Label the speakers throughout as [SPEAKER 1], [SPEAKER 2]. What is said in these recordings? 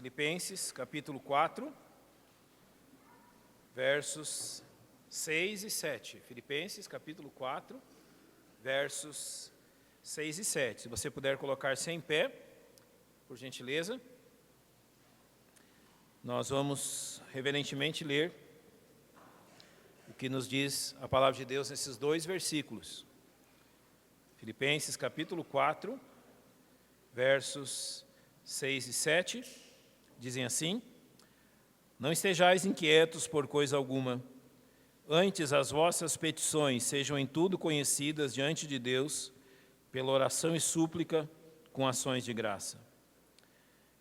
[SPEAKER 1] Filipenses, capítulo 4, versos 6 e 7. Filipenses, capítulo 4, versos 6 e 7. Se você puder colocar-se em pé, por gentileza. Nós vamos reverentemente ler o que nos diz a palavra de Deus nesses dois versículos. Filipenses, capítulo 4, versos 6 e 7, dizem assim: Não estejais inquietos por coisa alguma, antes as vossas petições sejam em tudo conhecidas diante de Deus, pela oração e súplica, com ações de graça.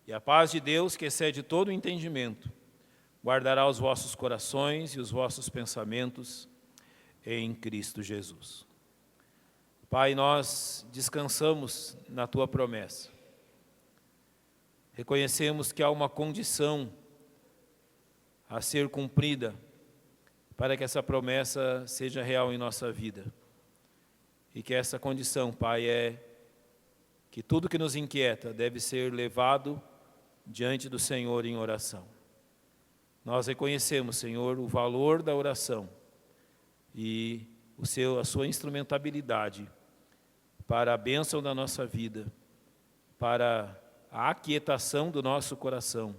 [SPEAKER 1] E a paz de Deus, que excede todo o entendimento, guardará os vossos corações e os vossos pensamentos em Cristo Jesus. Pai, nós descansamos na Tua promessa. Reconhecemos que há uma condição a ser cumprida para que essa promessa seja real em nossa vida. E que essa condição, Pai, é que tudo que nos inquieta deve ser levado diante do Senhor em oração. Nós reconhecemos, Senhor, o valor da oração e a sua instrumentabilidade para a bênção da nossa vida, para a aquietação do nosso coração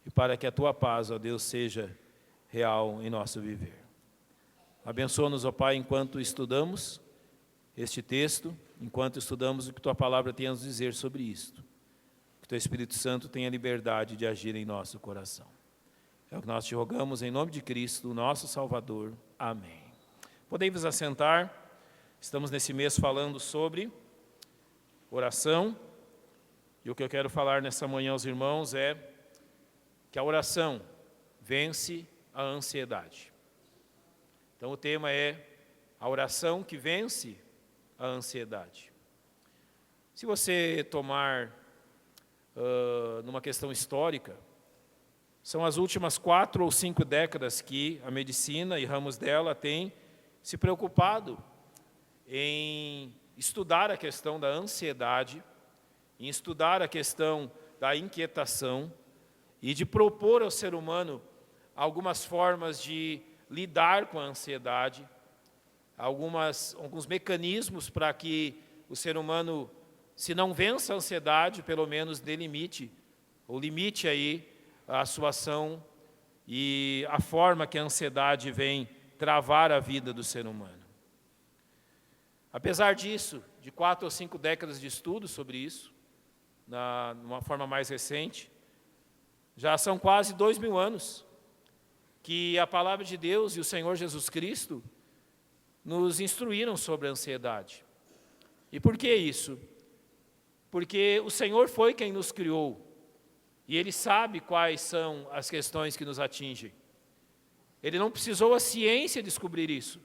[SPEAKER 1] e para que a Tua paz, ó Deus, seja real em nosso viver. Abençoa-nos, ó Pai, enquanto estudamos este texto, enquanto estudamos o que Tua palavra tem a nos dizer sobre isto. Que Teu Espírito Santo tenha liberdade de agir em nosso coração. É o que nós te rogamos em nome de Cristo, o nosso Salvador. Amém. Podem-vos assentar. Estamos nesse mês falando sobre oração. E o que eu quero falar nessa manhã aos irmãos é que a oração vence a ansiedade. Então o tema é a oração que vence a ansiedade. Se você tomar numa questão histórica, são as últimas 4 ou 5 décadas que a medicina e ramos dela têm se preocupado em estudar a questão da ansiedade, em estudar a questão da inquietação e de propor ao ser humano algumas formas de lidar com a ansiedade, alguns mecanismos para que o ser humano, se não vença a ansiedade, pelo menos delimite ou limite aí a sua ação e a forma que a ansiedade vem travar a vida do ser humano. Apesar disso, de 4 ou 5 décadas de estudo sobre isso, numa forma mais recente, já são quase 2000 anos que a palavra de Deus e o Senhor Jesus Cristo nos instruíram sobre a ansiedade. E por que isso? Porque o Senhor foi quem nos criou e Ele sabe quais são as questões que nos atingem. Ele não precisou a ciência descobrir isso.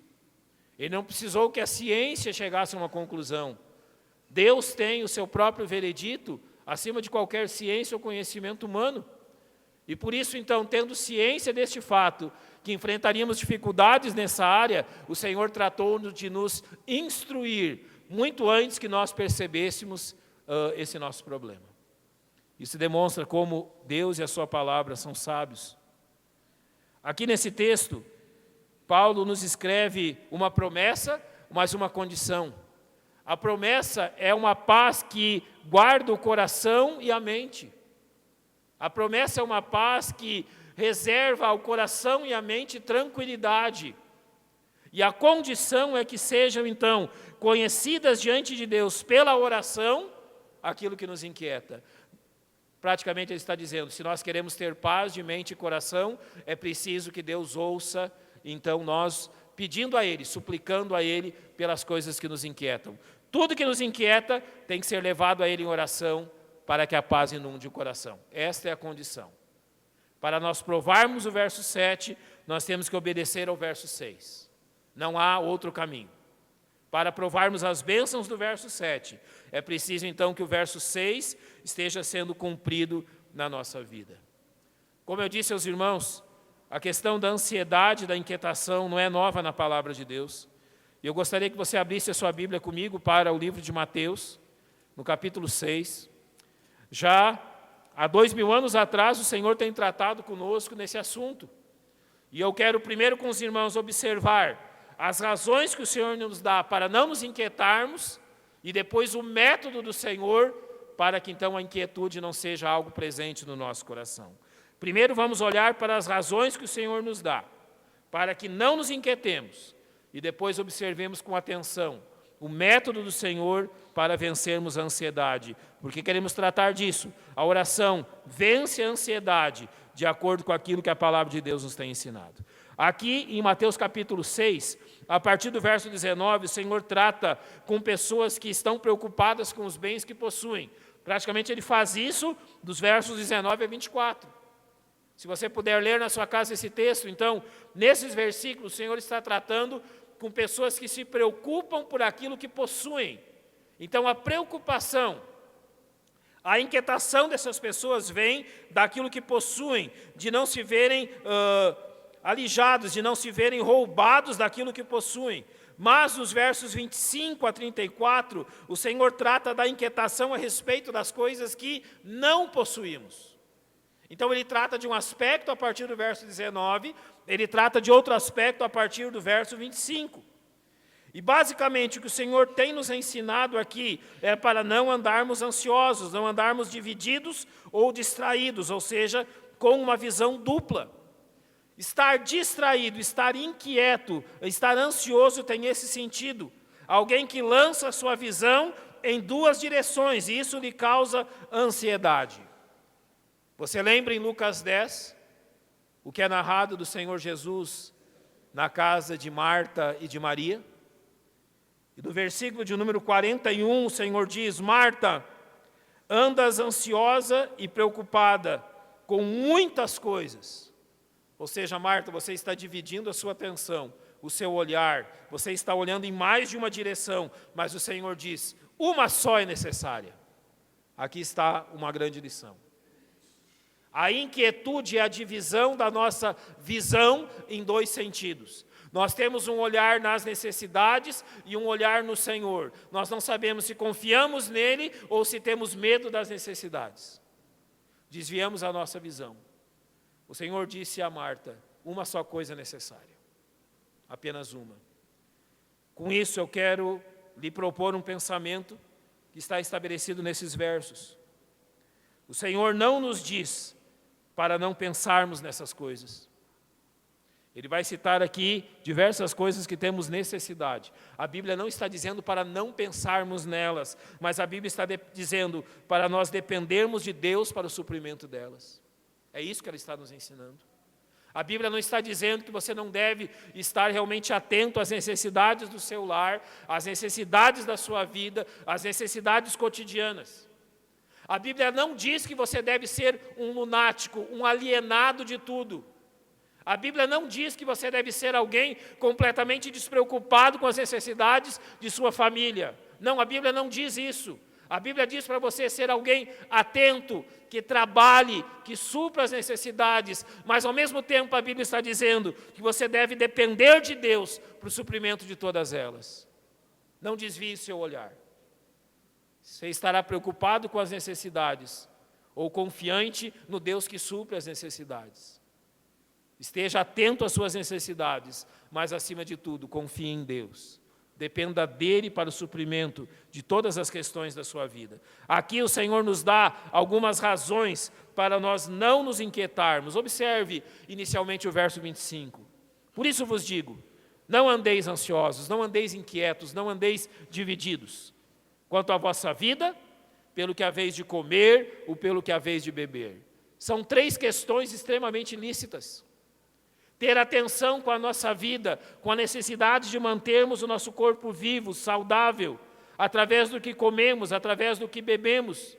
[SPEAKER 1] Ele não precisou que a ciência chegasse a uma conclusão. Deus tem o seu próprio veredito acima de qualquer ciência ou conhecimento humano. E por isso, então, tendo ciência deste fato, que enfrentaríamos dificuldades nessa área, o Senhor tratou de nos instruir muito antes que nós percebêssemos esse nosso problema. Isso demonstra como Deus e a sua palavra são sábios. Aqui nesse texto, Paulo nos escreve uma promessa, mas uma condição. A promessa é uma paz que guarda o coração e a mente. A promessa é uma paz que reserva ao coração e à mente tranquilidade. E a condição é que sejam, então, conhecidas diante de Deus pela oração, aquilo que nos inquieta. Praticamente ele está dizendo, se nós queremos ter paz de mente e coração, é preciso que Deus ouça, então nós pedindo a Ele, suplicando a Ele pelas coisas que nos inquietam. Tudo que nos inquieta tem que ser levado a Ele em oração, para que a paz inunde o coração. Esta é a condição. Para nós provarmos o verso 7, nós temos que obedecer ao verso 6. Não há outro caminho. Para provarmos as bênçãos do verso 7, é preciso então que o verso 6 esteja sendo cumprido na nossa vida. Como eu disse aos irmãos, a questão da ansiedade, da inquietação não é nova na palavra de Deus. E eu gostaria que você abrisse a sua Bíblia comigo para o livro de Mateus, no capítulo 6. Já há 2000 anos atrás, o Senhor tem tratado conosco nesse assunto. E eu quero primeiro com os irmãos observar as razões que o Senhor nos dá para não nos inquietarmos e depois o método do Senhor para que então a inquietude não seja algo presente no nosso coração. Primeiro vamos olhar para as razões que o Senhor nos dá, para que não nos inquietemos e depois observemos com atenção o método do Senhor para vencermos a ansiedade, porque queremos tratar disso. A oração vence a ansiedade, de acordo com aquilo que a palavra de Deus nos tem ensinado. Aqui em Mateus capítulo 6, a partir do verso 19, o Senhor trata com pessoas que estão preocupadas com os bens que possuem. Praticamente ele faz isso dos versos 19 a 24. Se você puder ler na sua casa esse texto, então, nesses versículos, o Senhor está tratando com pessoas que se preocupam por aquilo que possuem. Então, a preocupação, a inquietação dessas pessoas vem daquilo que possuem, de não se verem alijados, de não se verem roubados daquilo que possuem. Mas nos versos 25 a 34, o Senhor trata da inquietação a respeito das coisas que não possuímos. Então ele trata de um aspecto a partir do verso 19, ele trata de outro aspecto a partir do verso 25. E basicamente o que o Senhor tem nos ensinado aqui é para não andarmos ansiosos, não andarmos divididos ou distraídos, ou seja, com uma visão dupla. Estar distraído, estar inquieto, estar ansioso tem esse sentido. Alguém que lança a sua visão em duas direções, e isso lhe causa ansiedade. Você lembra em Lucas 10, o que é narrado do Senhor Jesus na casa de Marta e de Maria? E no versículo de número 41, o Senhor diz: Marta, andas ansiosa e preocupada com muitas coisas. Ou seja, Marta, você está dividindo a sua atenção, o seu olhar, você está olhando em mais de uma direção, mas o Senhor diz, uma só é necessária. Aqui está uma grande lição. A inquietude é a divisão da nossa visão em dois sentidos. Nós temos um olhar nas necessidades e um olhar no Senhor. Nós não sabemos se confiamos nele ou se temos medo das necessidades. Desviamos a nossa visão. O Senhor disse a Marta, uma só coisa é necessária. Apenas uma. Com isso eu quero lhe propor um pensamento que está estabelecido nesses versos. O Senhor não nos diz para não pensarmos nessas coisas. Ele vai citar aqui diversas coisas que temos necessidade. A Bíblia não está dizendo para não pensarmos nelas, mas a Bíblia está dizendo para nós dependermos de Deus para o suprimento delas. É isso que ela está nos ensinando. A Bíblia não está dizendo que você não deve estar realmente atento às necessidades do seu lar, às necessidades da sua vida, às necessidades cotidianas. A Bíblia não diz que você deve ser um lunático, um alienado de tudo. A Bíblia não diz que você deve ser alguém completamente despreocupado com as necessidades de sua família. Não, a Bíblia não diz isso. A Bíblia diz para você ser alguém atento, que trabalhe, que supra as necessidades, mas ao mesmo tempo a Bíblia está dizendo que você deve depender de Deus para o suprimento de todas elas. Não desvie seu olhar. Você estará preocupado com as necessidades ou confiante no Deus que supre as necessidades. Esteja atento às suas necessidades, mas acima de tudo, confie em Deus. Dependa dele para o suprimento de todas as questões da sua vida. Aqui o Senhor nos dá algumas razões para nós não nos inquietarmos. Observe inicialmente o verso 25. Por isso vos digo, não andeis ansiosos, não andeis inquietos, não andeis divididos. Quanto à vossa vida, pelo que haveis de comer ou pelo que haveis de beber. São três questões extremamente lícitas. Ter atenção com a nossa vida, com a necessidade de mantermos o nosso corpo vivo, saudável, através do que comemos, através do que bebemos.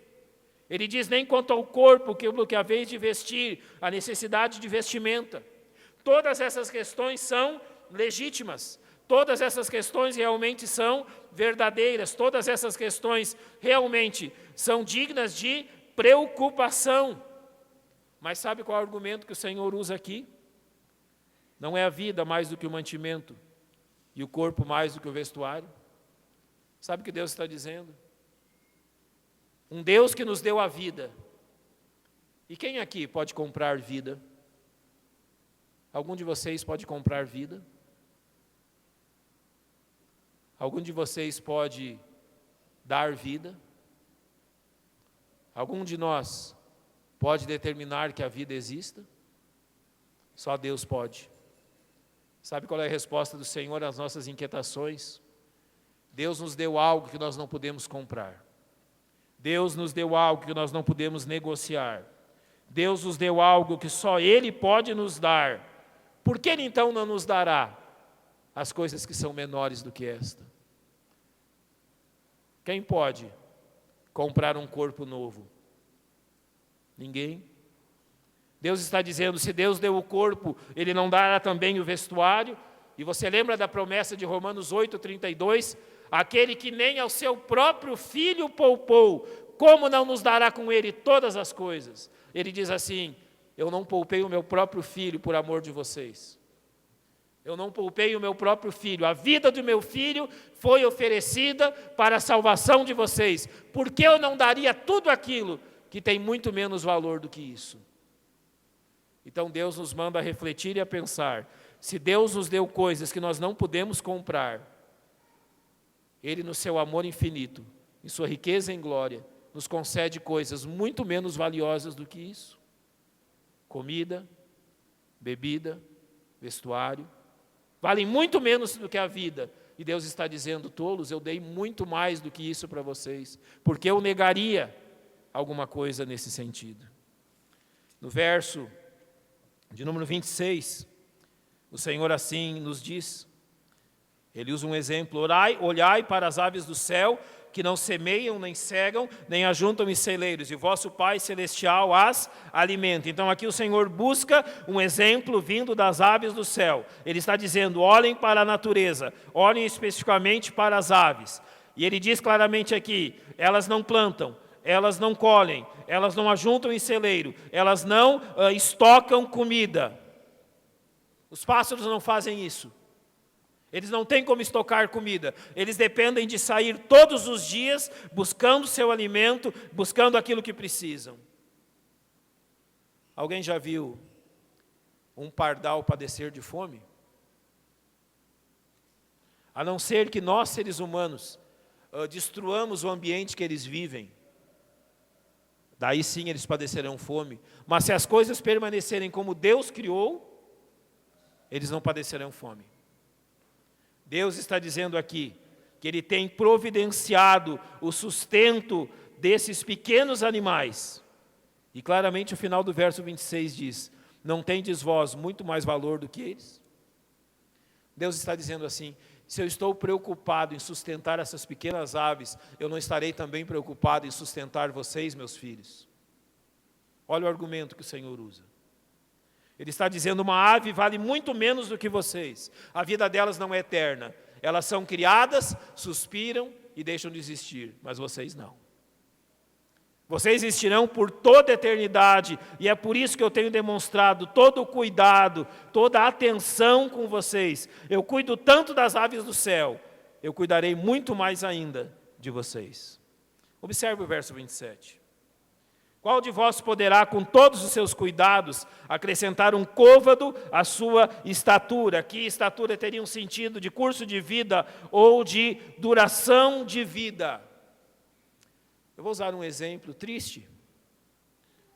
[SPEAKER 1] Ele diz, nem quanto ao corpo, pelo que haveis de vestir, a necessidade de vestimenta. Todas essas questões são legítimas, todas essas questões realmente são verdadeiras, todas essas questões realmente são dignas de preocupação. Mas sabe qual é o argumento que o Senhor usa aqui? Não é a vida mais do que o mantimento e o corpo mais do que o vestuário? Sabe o que Deus está dizendo? Um Deus que nos deu a vida E quem aqui pode comprar vida? Algum de vocês pode comprar vida? Algum de vocês pode dar vida? Algum de nós pode determinar que a vida exista? Só Deus pode. Sabe qual é a resposta do Senhor às nossas inquietações? Deus nos deu algo que nós não podemos comprar. Deus nos deu algo que nós não podemos negociar. Deus nos deu algo que só Ele pode nos dar. Por que Ele então não nos dará as coisas que são menores do que esta? Quem pode comprar um corpo novo? Ninguém. Deus está dizendo, se Deus deu o corpo, Ele não dará também o vestuário? E você lembra da promessa de Romanos 8:32? Aquele que nem ao seu próprio filho poupou, como não nos dará com Ele todas as coisas? Ele diz assim, eu não poupei o meu próprio filho por amor de vocês. Eu não poupei o meu próprio filho. A vida do meu filho foi oferecida para a salvação de vocês. Por que eu não daria tudo aquilo que tem muito menos valor do que isso? Então Deus nos manda a refletir e a pensar. Se Deus nos deu coisas que nós não podemos comprar, Ele no seu amor infinito, em sua riqueza em glória, nos concede coisas muito menos valiosas do que isso. Comida, bebida, vestuário, valem muito menos do que a vida. E Deus está dizendo, tolos, eu dei muito mais do que isso para vocês, porque eu negaria alguma coisa nesse sentido. No verso de número 26, o Senhor assim nos diz, Ele usa um exemplo, olhai para as aves do céu, que não semeiam, nem cegam, nem ajuntam em celeiros, e vosso Pai Celestial as alimenta. Então aqui o Senhor busca um exemplo vindo das aves do céu. Ele está dizendo, olhem para a natureza, olhem especificamente para as aves. E Ele diz claramente aqui, elas não plantam, elas não colhem, elas não ajuntam em celeiro, elas não estocam comida. Os pássaros não fazem isso. Eles não têm como estocar comida. Eles dependem de sair todos os dias buscando seu alimento, buscando aquilo que precisam. Alguém já viu um pardal padecer de fome? A não ser que nós, seres humanos, destruamos o ambiente que eles vivem. Daí sim eles padecerão fome. Mas se as coisas permanecerem como Deus criou, eles não padecerão fome. Deus está dizendo aqui que Ele tem providenciado o sustento desses pequenos animais. E claramente o final do verso 26 diz, não tendes vós muito mais valor do que eles? Deus está dizendo assim, se eu estou preocupado em sustentar essas pequenas aves, eu não estarei também preocupado em sustentar vocês, meus filhos? Olha o argumento que o Senhor usa. Ele está dizendo, uma ave vale muito menos do que vocês. A vida delas não é eterna. Elas são criadas, suspiram e deixam de existir, mas vocês não. Vocês existirão por toda a eternidade, e é por isso que eu tenho demonstrado todo o cuidado, toda a atenção com vocês. Eu cuido tanto das aves do céu, eu cuidarei muito mais ainda de vocês. Observe o verso 27. Qual de vós poderá, com todos os seus cuidados, acrescentar um côvado à sua estatura? Aqui, estatura teria um sentido de curso de vida ou de duração de vida. Eu vou usar um exemplo triste.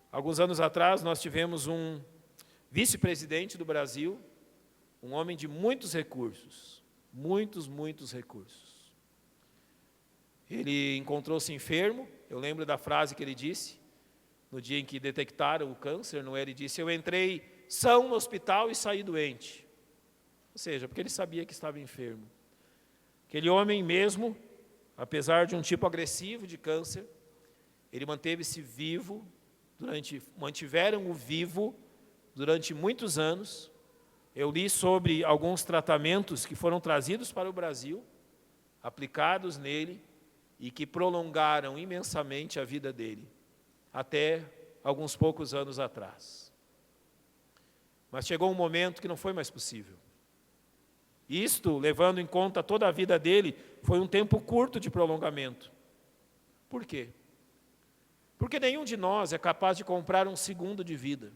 [SPEAKER 1] Alguns anos atrás, nós tivemos um vice-presidente do Brasil, um homem de muitos recursos, muitos recursos. Ele encontrou-se enfermo, eu lembro da frase que ele disse, no dia em que detectaram o câncer, ele disse, eu entrei são no hospital e saí doente. Ou seja, porque ele sabia que estava enfermo. Aquele homem mesmo, apesar de um tipo agressivo de câncer, ele manteve-se vivo, mantiveram-o vivo durante muitos anos. Eu li sobre alguns tratamentos que foram trazidos para o Brasil, aplicados nele, e que prolongaram imensamente a vida dele, até alguns poucos anos atrás. Mas chegou um momento que não foi mais possível. Isto, levando em conta toda a vida dele, foi um tempo curto de prolongamento. Por quê? Porque nenhum de nós é capaz de comprar um segundo de vida.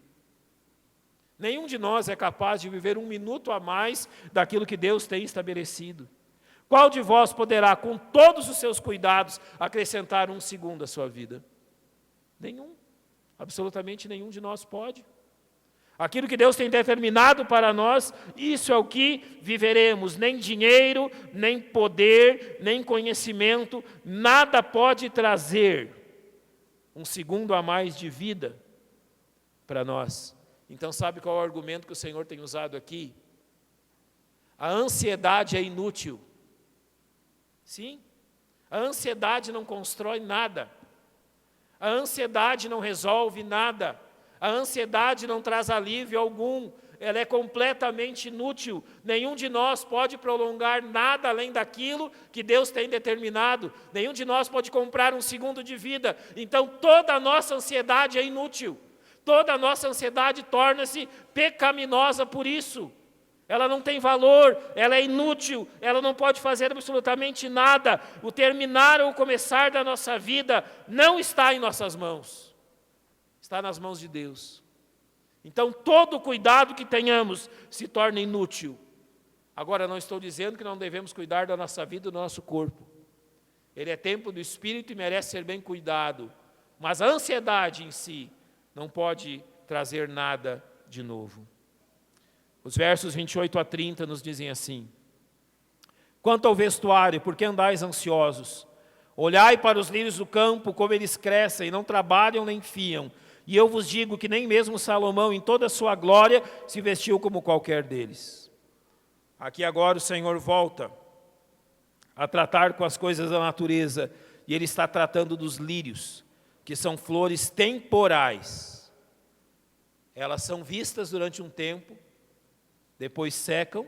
[SPEAKER 1] Nenhum de nós é capaz de viver um minuto a mais daquilo que Deus tem estabelecido. Qual de vós poderá, com todos os seus cuidados, acrescentar um segundo à sua vida? Nenhum. Absolutamente nenhum de nós pode. Aquilo que Deus tem determinado para nós, isso é o que viveremos. Nem dinheiro, nem poder, nem conhecimento, nada pode trazer um segundo a mais de vida para nós. Então, sabe qual é o argumento que o Senhor tem usado aqui? A ansiedade é inútil. Sim, a ansiedade não constrói nada. A ansiedade não resolve nada. A ansiedade não traz alívio algum. Ela é completamente inútil. Nenhum de nós pode prolongar nada além daquilo que Deus tem determinado. Nenhum de nós pode comprar um segundo de vida. Então, toda a nossa ansiedade é inútil. Toda a nossa ansiedade torna-se pecaminosa por isso. Ela não tem valor, ela é inútil, ela não pode fazer absolutamente nada. O terminar ou começar da nossa vida não está em nossas mãos. Está nas mãos de Deus. Então, todo cuidado que tenhamos se torna inútil. Agora, não estou dizendo que não devemos cuidar da nossa vida e do nosso corpo. Ele é templo do Espírito e merece ser bem cuidado. Mas a ansiedade em si não pode trazer nada de novo. Os versos 28 a 30 nos dizem assim: quanto ao vestuário, por que andais ansiosos? Olhai para os lírios do campo, como eles crescem, não trabalham nem fiam. E eu vos digo que nem mesmo Salomão, em toda a sua glória, se vestiu como qualquer deles. Aqui agora o Senhor volta a tratar com as coisas da natureza, e Ele está tratando dos lírios, que são flores temporais. Elas são vistas durante um tempo, depois secam,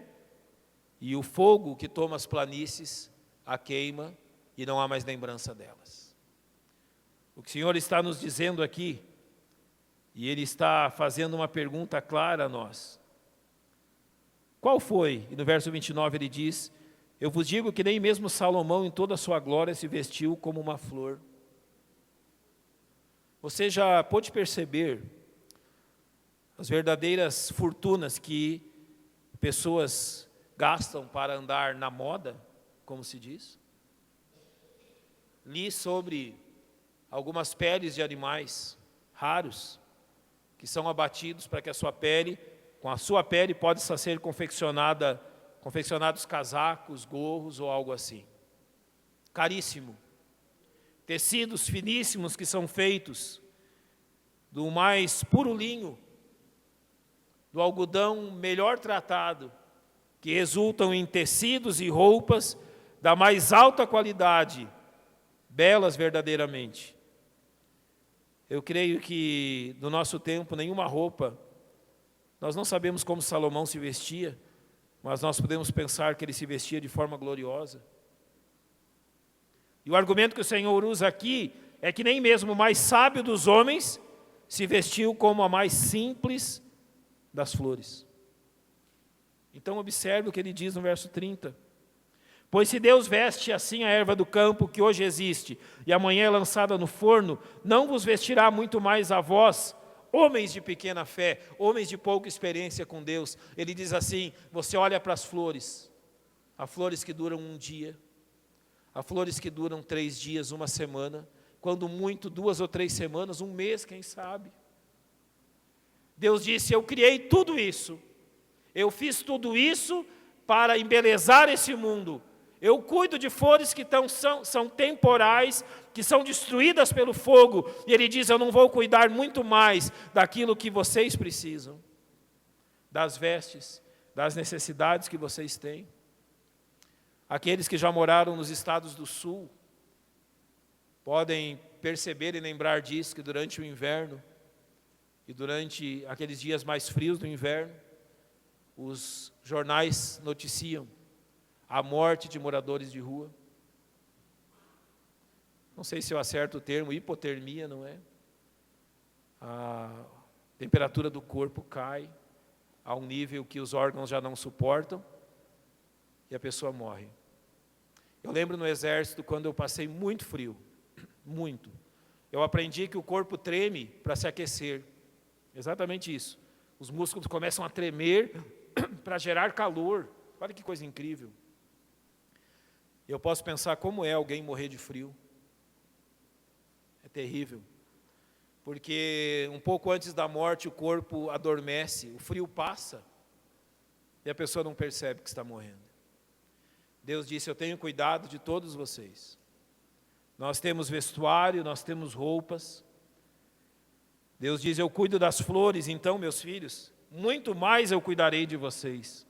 [SPEAKER 1] e o fogo que toma as planícies a queima, e não há mais lembrança delas. O que o Senhor está nos dizendo aqui, e Ele está fazendo uma pergunta clara a nós. Qual foi? E no verso 29 Ele diz: eu vos digo que nem mesmo Salomão em toda a sua glória se vestiu como uma flor. Você já pôde perceber as verdadeiras fortunas que pessoas gastam para andar na moda, como se diz? Li sobre algumas peles de animais raros, que são abatidos para que com a sua pele possa ser confeccionados casacos, gorros ou algo assim. Caríssimo. Tecidos finíssimos que são feitos do mais puro linho, do algodão melhor tratado, que resultam em tecidos e roupas da mais alta qualidade, belas verdadeiramente. Eu creio que no nosso tempo nenhuma roupa, nós não sabemos como Salomão se vestia, mas nós podemos pensar que ele se vestia de forma gloriosa. E o argumento que o Senhor usa aqui é que nem mesmo o mais sábio dos homens se vestiu como a mais simples das flores. Então observe o que ele diz no verso 30. Pois se Deus veste assim a erva do campo que hoje existe e amanhã é lançada no forno, não vos vestirá muito mais a vós, homens de pequena fé, homens de pouca experiência com Deus. Ele diz assim: você olha para as flores, há flores que duram um dia, há flores que duram 3 dias, uma semana, quando muito 2 ou 3 semanas, um mês, quem sabe. Deus disse: eu criei tudo isso, eu fiz tudo isso para embelezar esse mundo. Eu cuido de flores que são temporais, que são destruídas pelo fogo. E Ele diz: eu não vou cuidar muito mais daquilo que vocês precisam, das vestes, das necessidades que vocês têm. Aqueles que já moraram nos estados do sul podem perceber e lembrar disso, que durante o inverno e durante aqueles dias mais frios do inverno, os jornais noticiam a morte de moradores de rua. Não sei se eu acerto o termo, hipotermia, não é? A temperatura do corpo cai a um nível que os órgãos já não suportam e a pessoa morre. Eu lembro no exército, quando eu passei muito frio, muito. Eu aprendi que o corpo treme para se aquecer. Exatamente isso. Os músculos começam a tremer para gerar calor. Olha que coisa incrível. Eu posso pensar como é alguém morrer de frio. É terrível. Porque um pouco antes da morte o corpo adormece, o frio passa e a pessoa não percebe que está morrendo. Deus disse: eu tenho cuidado de todos vocês. Nós temos vestuário, nós temos roupas. Deus diz: eu cuido das flores, então, meus filhos, muito mais eu cuidarei de vocês.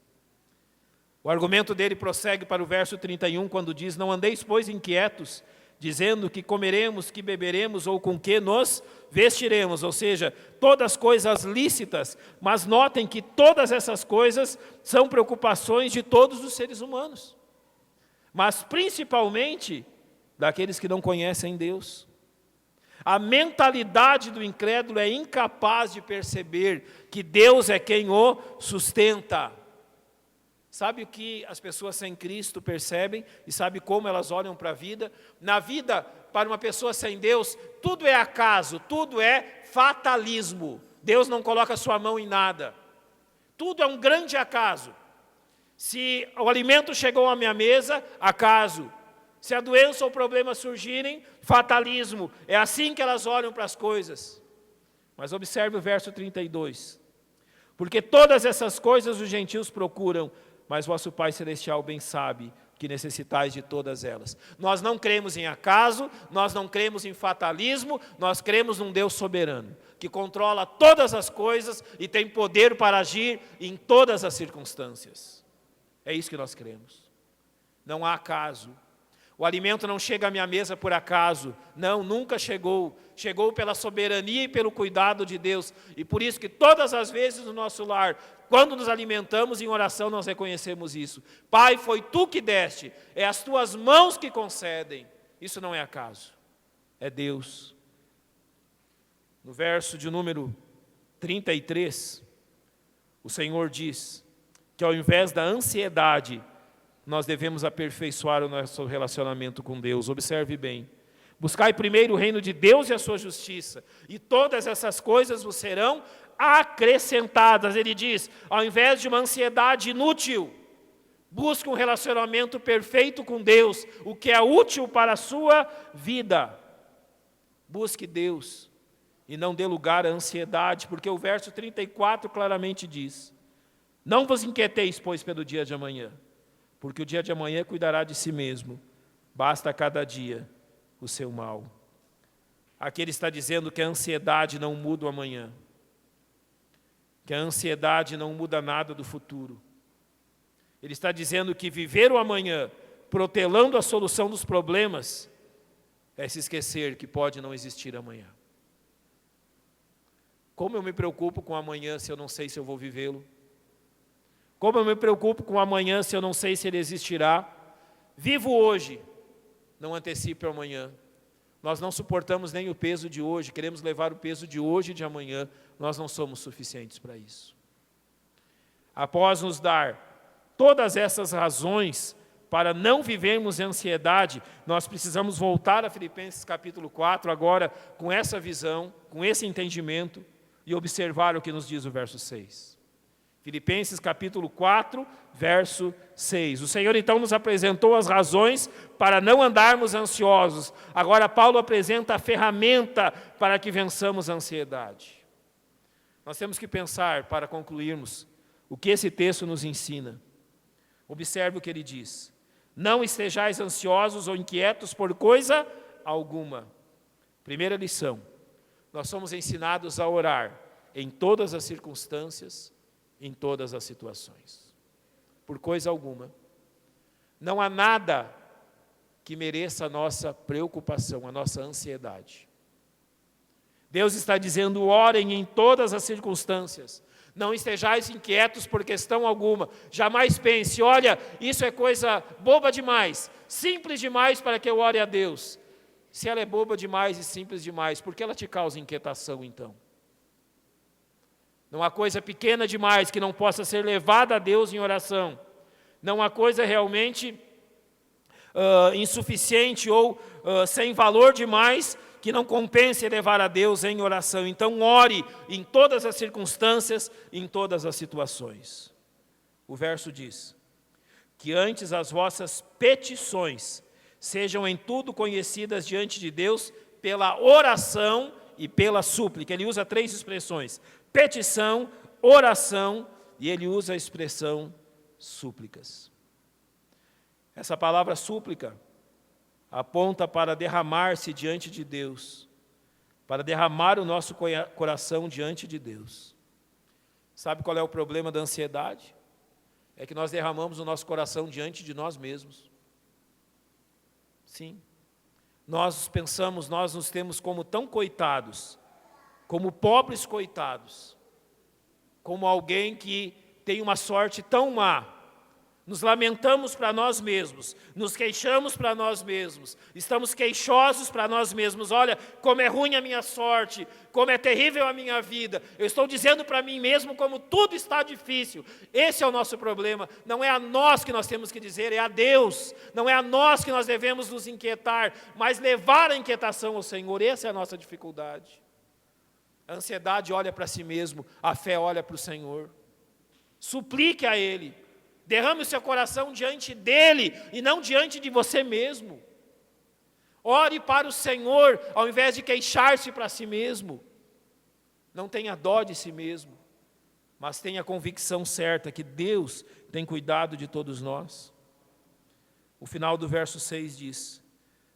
[SPEAKER 1] O argumento dele prossegue para o verso 31, quando diz: não andeis, pois, inquietos, dizendo que comeremos, que beberemos ou com que nos vestiremos, ou seja, todas coisas lícitas, mas notem que todas essas coisas são preocupações de todos os seres humanos, mas principalmente daqueles que não conhecem Deus. A mentalidade do incrédulo é incapaz de perceber que Deus é quem o sustenta. Sabe o que as pessoas sem Cristo percebem e sabe como elas olham para a vida? Na vida, para uma pessoa sem Deus, tudo é acaso, tudo é fatalismo. Deus não coloca sua mão em nada. Tudo é um grande acaso. Se o alimento chegou à minha mesa, acaso. Se a doença ou problema surgirem, fatalismo. É assim que elas olham para as coisas. Mas observe o verso 32. Porque todas essas coisas os gentios procuram, mas vosso Pai Celestial bem sabe que necessitais de todas elas. Nós não cremos em acaso, nós não cremos em fatalismo, nós cremos num Deus soberano, que controla todas as coisas e tem poder para agir em todas as circunstâncias. É isso que nós cremos. Não há acaso. O alimento não chega à minha mesa por acaso. Não, nunca chegou. Chegou pela soberania e pelo cuidado de Deus. E por isso que todas as vezes no nosso lar, quando nos alimentamos em oração, nós reconhecemos isso. Pai, foi Tu que deste. É as Tuas mãos que concedem. Isso não é acaso. É Deus. No verso de número 33, o Senhor diz que ao invés da ansiedade, nós devemos aperfeiçoar o nosso relacionamento com Deus. Observe bem. Buscai primeiro o reino de Deus e a sua justiça, e todas essas coisas vos serão acrescentadas. Ele diz, ao invés de uma ansiedade inútil, busque um relacionamento perfeito com Deus, o que é útil para a sua vida. Busque Deus e não dê lugar à ansiedade, porque o verso 34 claramente diz, não vos inquieteis, pois, pelo dia de amanhã, porque o dia de amanhã cuidará de si mesmo, basta a cada dia o seu mal. Aqui ele está dizendo que a ansiedade não muda o amanhã, que a ansiedade não muda nada do futuro. Ele está dizendo que viver o amanhã, protelando a solução dos problemas, é se esquecer que pode não existir amanhã. Como eu me preocupo com o amanhã se eu não sei se eu vou vivê-lo? Como eu me preocupo com o amanhã se eu não sei se ele existirá? Vivo hoje, não antecipe o amanhã. Nós não suportamos nem o peso de hoje, queremos levar o peso de hoje e de amanhã. Nós não somos suficientes para isso. Após nos dar todas essas razões para não vivermos em ansiedade, nós precisamos voltar a Filipenses capítulo 4, agora com essa visão, com esse entendimento, e observar o que nos diz o verso 6. Filipenses capítulo 4, verso 6. O Senhor então nos apresentou as razões para não andarmos ansiosos. Agora Paulo apresenta a ferramenta para que vençamos a ansiedade. Nós temos que pensar, para concluirmos, o que esse texto nos ensina. Observe o que ele diz. Não estejais ansiosos ou inquietos por coisa alguma. Primeira lição. Nós somos ensinados a orar em todas as circunstâncias, em todas as situações, por coisa alguma. Não há nada que mereça a nossa preocupação, a nossa ansiedade. Deus está dizendo, orem em todas as circunstâncias, não estejais inquietos por questão alguma, jamais pense, olha, isso é coisa boba demais, simples demais para que eu ore a Deus. Se ela é boba demais e simples demais, por que ela te causa inquietação então? Não há coisa pequena demais que não possa ser levada a Deus em oração. Não há coisa realmente insuficiente ou sem valor demais que não compense levar a Deus em oração. Então ore em todas as circunstâncias, em todas as situações. O verso diz: que antes as vossas petições sejam em tudo conhecidas diante de Deus pela oração e pela súplica. Ele usa 3 expressões: petição, oração, e ele usa a expressão súplicas. Essa palavra súplica aponta para derramar-se diante de Deus, para derramar o nosso coração diante de Deus. Sabe qual é o problema da ansiedade? É que nós derramamos o nosso coração diante de nós mesmos. Sim. Nós pensamos, nós nos temos como tão coitados, como pobres coitados, como alguém que tem uma sorte tão má. Nos lamentamos para nós mesmos, nos queixamos para nós mesmos, estamos queixosos para nós mesmos. Olha, como é ruim a minha sorte, como é terrível a minha vida. Eu estou dizendo para mim mesmo como tudo está difícil. Esse é o nosso problema. Não é a nós que nós temos que dizer, é a Deus. Não é a nós que nós devemos nos inquietar, mas levar a inquietação ao Senhor. Essa é a nossa dificuldade. A ansiedade olha para si mesmo, a fé olha para o Senhor. Suplique a Ele. Derrame o seu coração diante dEle e não diante de você mesmo. Ore para o Senhor ao invés de queixar-se para si mesmo. Não tenha dó de si mesmo, mas tenha a convicção certa que Deus tem cuidado de todos nós. O final do verso 6 diz: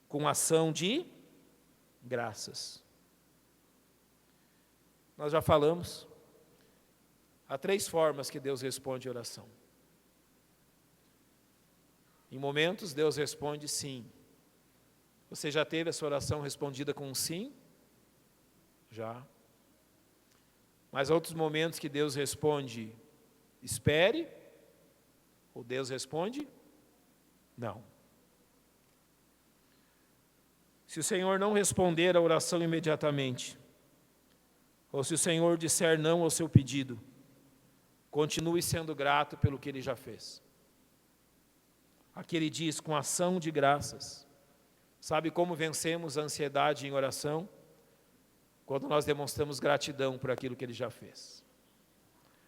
[SPEAKER 1] com ação de graças. Nós já falamos, há 3 formas que Deus responde a oração. Em momentos, Deus responde sim. Você já teve a sua oração respondida com um sim? Já. Mas há outros momentos que Deus responde espere, ou Deus responde não. Se o Senhor não responder a oração imediatamente, ou se o Senhor disser não ao seu pedido, continue sendo grato pelo que Ele já fez. Aqui ele diz, com ação de graças. Sabe como vencemos a ansiedade em oração? Quando nós demonstramos gratidão por aquilo que Ele já fez.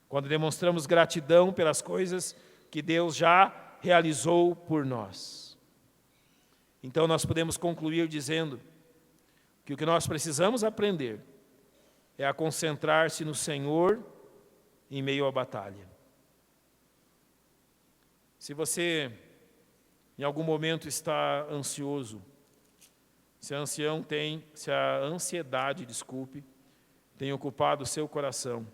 [SPEAKER 1] Quando demonstramos gratidão pelas coisas que Deus já realizou por nós. Então nós podemos concluir dizendo que o que nós precisamos aprender é a concentrar-se no Senhor em meio à batalha. Se você em algum momento está ansioso, se a ansiedade, tem ocupado o seu coração,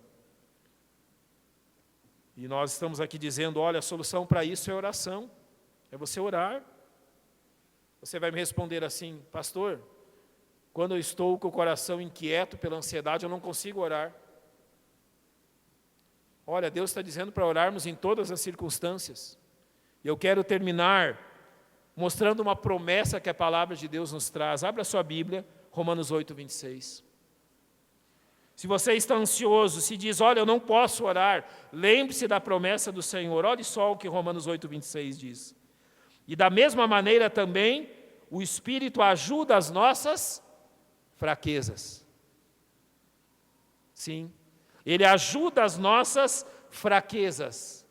[SPEAKER 1] e nós estamos aqui dizendo, olha, a solução para isso é oração, é você orar. Você vai me responder assim, pastor, quando eu estou com o coração inquieto pela ansiedade, eu não consigo orar. Olha, Deus está dizendo para orarmos em todas as circunstâncias. E eu quero terminar mostrando uma promessa que a palavra de Deus nos traz. Abra sua Bíblia, Romanos 8, 26. Se você está ansioso, se diz, olha, eu não posso orar, lembre-se da promessa do Senhor. Olhe só o que Romanos 8, 26 diz. E da mesma maneira também, o Espírito ajuda as nossas fraquezas. Sim, Ele ajuda as nossas fraquezas.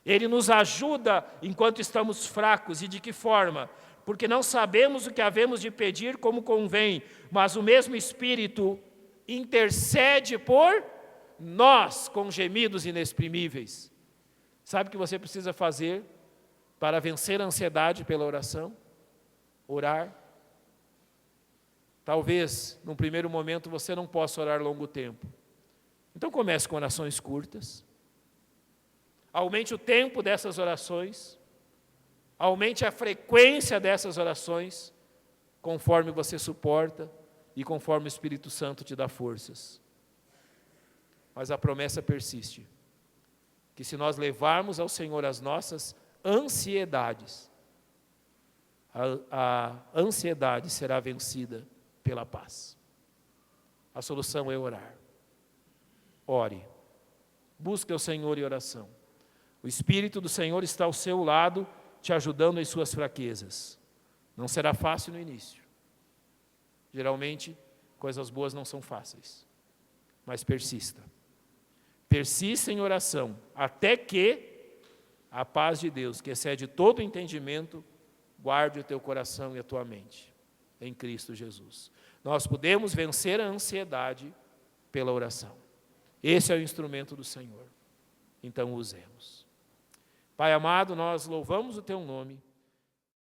[SPEAKER 1] Ele nos ajuda enquanto estamos fracos. E de que forma? Porque não sabemos o que havemos de pedir como convém, mas o mesmo Espírito intercede por nós com gemidos inexprimíveis. Sabe o que você precisa fazer para vencer a ansiedade pela oração? Orar. Talvez, num primeiro momento, você não possa orar longo tempo. Então comece com orações curtas. Aumente o tempo dessas orações, aumente a frequência dessas orações, conforme você suporta e conforme o Espírito Santo te dá forças. Mas a promessa persiste, que se nós levarmos ao Senhor as nossas ansiedades, a ansiedade será vencida pela paz. A solução é orar. Ore. Busque o Senhor em oração. O Espírito do Senhor está ao seu lado, te ajudando em suas fraquezas. Não será fácil no início, Geralmente, coisas boas não são fáceis, mas persista. Persista em oração, até que a paz de Deus, que excede todo entendimento, guarde o teu coração e a tua mente, em Cristo Jesus. Nós podemos vencer a ansiedade pela oração. Esse é o instrumento do Senhor. Então, usemos. Pai amado, nós louvamos o teu nome.